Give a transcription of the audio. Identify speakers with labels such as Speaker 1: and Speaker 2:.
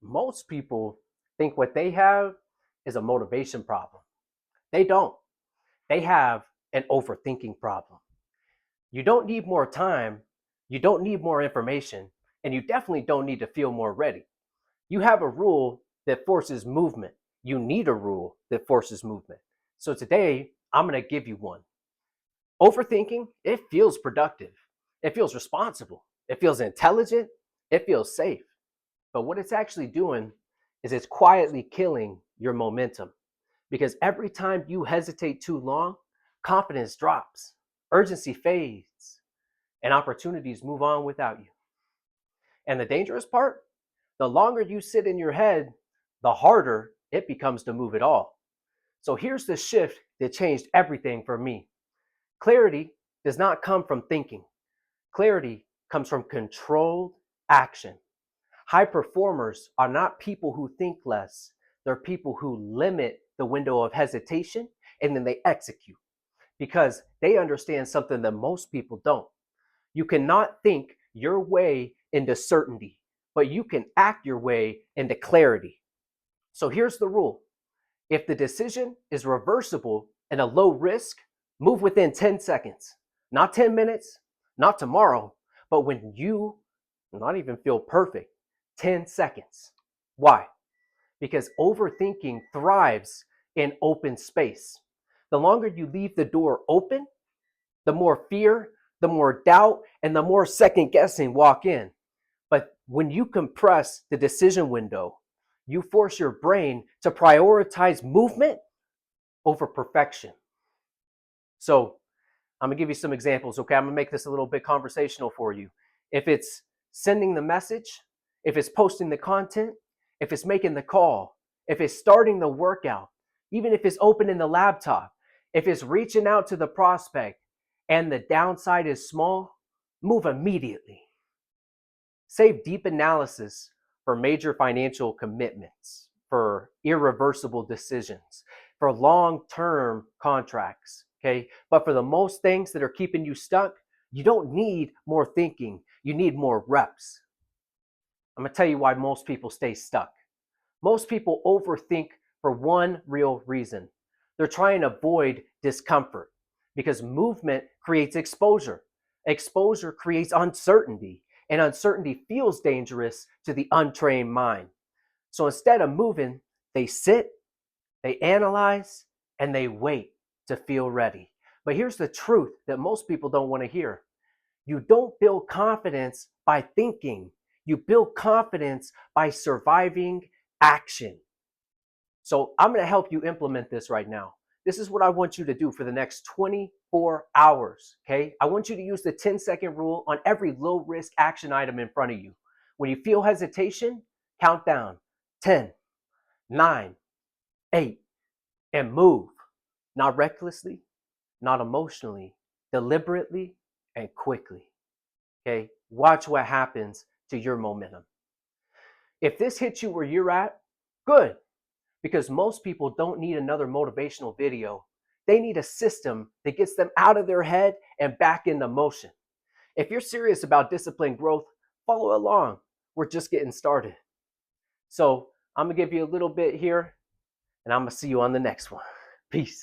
Speaker 1: Most people think what they have is a motivation problem. They don't. They have an overthinking problem. You don't need more time, you don't need more information, and you definitely don't need to feel more ready. You have a rule that forces movement. You need a rule that forces movement. So today, I'm going to give you one. Overthinking, it feels productive. It feels responsible. It feels intelligent. It feels safe. But what it's actually doing is it's quietly killing your momentum. Because every time you hesitate too long, confidence drops, urgency fades, and opportunities move on without you. And the dangerous part, the longer you sit in your head, the harder it becomes to move at all. So here's the shift that changed everything for me. Clarity does not come from thinking. Clarity comes from controlled action. High performers are not people who think less. They're people who limit the window of hesitation and then they execute because they understand something that most people don't. You cannot think your way into certainty, but you can act your way into clarity. So here's the rule. If the decision is reversible and a low risk, move within 10 seconds, not 10 minutes, not tomorrow, but when you not even feel perfect, 10 seconds. Why? Because overthinking thrives in open space. The longer you leave the door open, the more fear, the more doubt, and the more second guessing walk in. But when you compress the decision window, you force your brain to prioritize movement over perfection. So I'm gonna give you some examples, okay? I'm gonna make this a little bit conversational for you. If it's sending the message, if it's posting the content, if it's making the call, if it's starting the workout, even if it's opening the laptop, if it's reaching out to the prospect and the downside is small, move immediately. Save deep analysis for major financial commitments, for irreversible decisions, for long-term contracts, okay? But for the most things that are keeping you stuck, you don't need more thinking. You need more reps. I'm gonna tell you why most people stay stuck. Most people overthink for one real reason. They're trying to avoid discomfort because movement creates exposure. Exposure creates uncertainty, and uncertainty feels dangerous to the untrained mind. So instead of moving, they sit, they analyze, and they wait to feel ready. But here's the truth that most people don't want to hear. You don't build confidence by thinking. You build confidence by surviving action. So I'm going to help you implement this right now. This is what I want you to do for the next 24 hours, okay? I want you to use the 10-second rule on every low-risk action item in front of you. When you feel hesitation, count down 10, 9, 8, and move. Not recklessly, not emotionally, deliberately, and quickly, okay? Watch what happens to your momentum. If this hits you where you're at, good. Because most people don't need another motivational video. They need a system that gets them out of their head and back into motion. If you're serious about discipline growth, follow along. We're just getting started. So I'm going to give you a little bit here, and I'm going to see you on the next one. Peace.